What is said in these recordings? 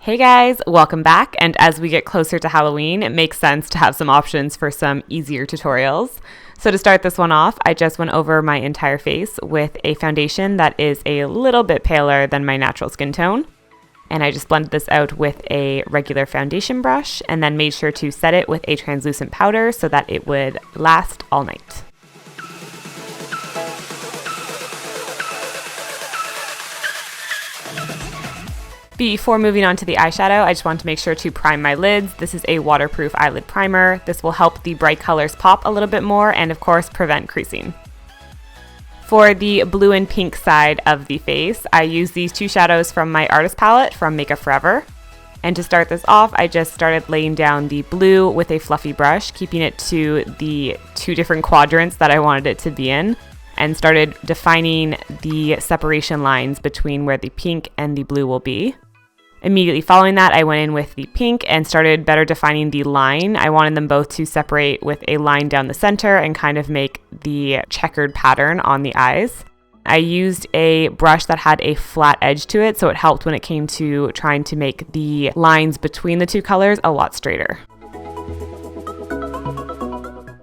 Hey guys, welcome back, and as we get closer to Halloween, it makes sense to have some options for some easier tutorials. So to start this one off, I just went over my entire face with a foundation that is a little bit paler than my natural skin tone. And I just blended this out with a regular foundation brush and then made sure to set it with a translucent powder so that it would last all night. Before moving on to the eyeshadow, I just want to make sure to prime my lids. This is a waterproof eyelid primer. This will help the bright colors pop a little bit more and of course prevent creasing. For the blue and pink side of the face, I use these two shadows from my artist palette from Makeup Forever. And to start this off, I just started laying down the blue with a fluffy brush, keeping it to the two different quadrants that I wanted it to be in, and started defining the separation lines between where the pink and the blue will be. Immediately following that, I went in with the pink and started better defining the line. I wanted them both to separate with a line down the center and kind of make the checkered pattern on the eyes. I used a brush that had a flat edge to it, so it helped when it came to trying to make the lines between the two colors a lot straighter.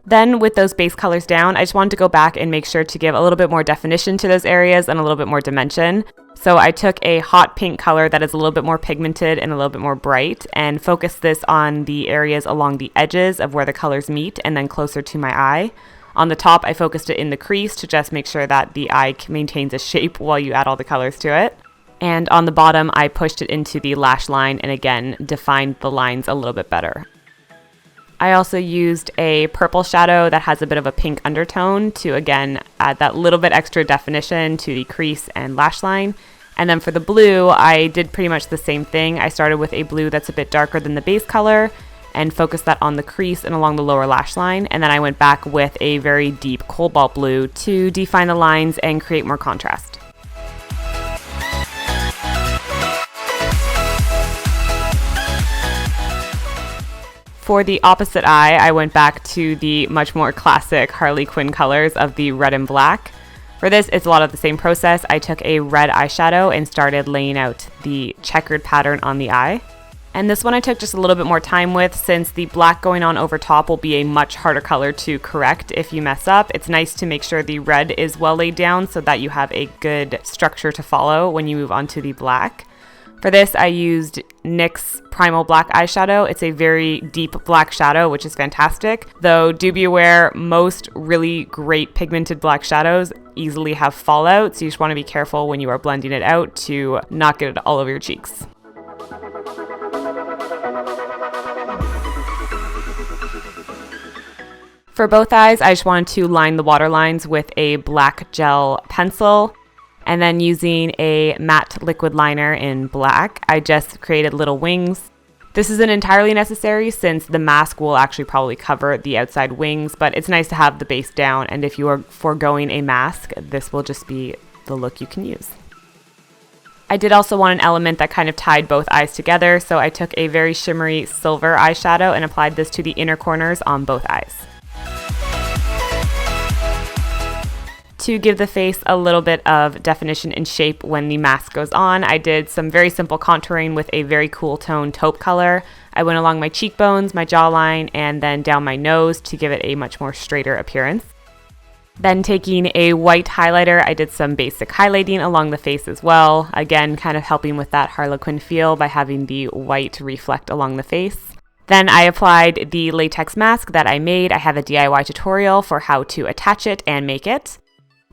Then with those base colors down, I just wanted to go back and make sure to give a little bit more definition to those areas and a little bit more dimension. So I took a hot pink color that is a little bit more pigmented and a little bit more bright and focused this on the areas along the edges of where the colors meet and then closer to my eye. On the top, I focused it in the crease to just make sure that the eye maintains a shape while you add all the colors to it. And on the bottom, I pushed it into the lash line and again, defined the lines a little bit better. I also used a purple shadow that has a bit of a pink undertone to, again, add that little bit extra definition to the crease and lash line. And then for the blue, I did pretty much the same thing. I started with a blue that's a bit darker than the base color and focused that on the crease and along the lower lash line. And then I went back with a very deep cobalt blue to define the lines and create more contrast. For the opposite eye, I went back to the much more classic Harley Quinn colors of the red and black. For this, it's a lot of the same process. I took a red eyeshadow and started laying out the checkered pattern on the eye. And this one I took just a little bit more time with since the black going on over top will be a much harder color to correct if you mess up. It's nice to make sure the red is well laid down so that you have a good structure to follow when you move on to the black. For this, I used NYX Primal Black Eyeshadow. It's a very deep black shadow, which is fantastic. Though, do be aware, most really great pigmented black shadows easily have fallout, so you just want to be careful when you are blending it out to not get it all over your cheeks. For both eyes, I just wanted to line the water lines with a black gel pencil. And then using a matte liquid liner in black, I just created little wings. This isn't entirely necessary since the mask will actually probably cover the outside wings, but it's nice to have the base down, and if you are foregoing a mask, this will just be the look you can use. I did also want an element that kind of tied both eyes together, so I took a very shimmery silver eyeshadow and applied this to the inner corners on both eyes. To give the face a little bit of definition and shape when the mask goes on, I did some very simple contouring with a very cool tone taupe color. I went along my cheekbones, my jawline, and then down my nose to give it a much more straighter appearance. Then taking a white highlighter, I did some basic highlighting along the face as well. Again, kind of helping with that harlequin feel by having the white reflect along the face. Then I applied the latex mask that I made. I have a DIY tutorial for how to attach it and make it.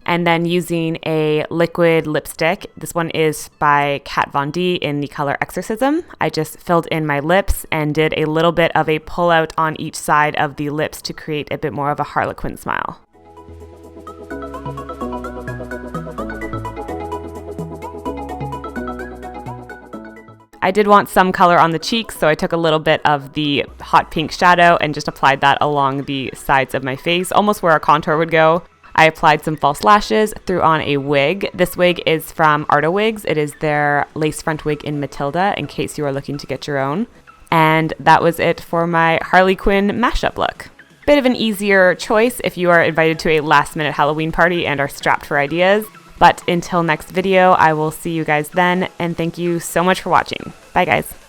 And then using a liquid lipstick, this one is by Kat Von D in the color Exorcism. I just filled in my lips and did a little bit of a pull out on each side of the lips to create a bit more of a harlequin smile. I did want some color on the cheeks, so I took a little bit of the hot pink shadow and just applied that along the sides of my face, almost where a contour would go. I applied some false lashes, threw on a wig. This wig is from Arta Wigs. It is their lace front wig in Matilda, in case you are looking to get your own. And that was it for my Harley Quinn mashup look. Bit of an easier choice if you are invited to a last-minute Halloween party and are strapped for ideas. But until next video, I will see you guys then, and thank you so much for watching. Bye, guys.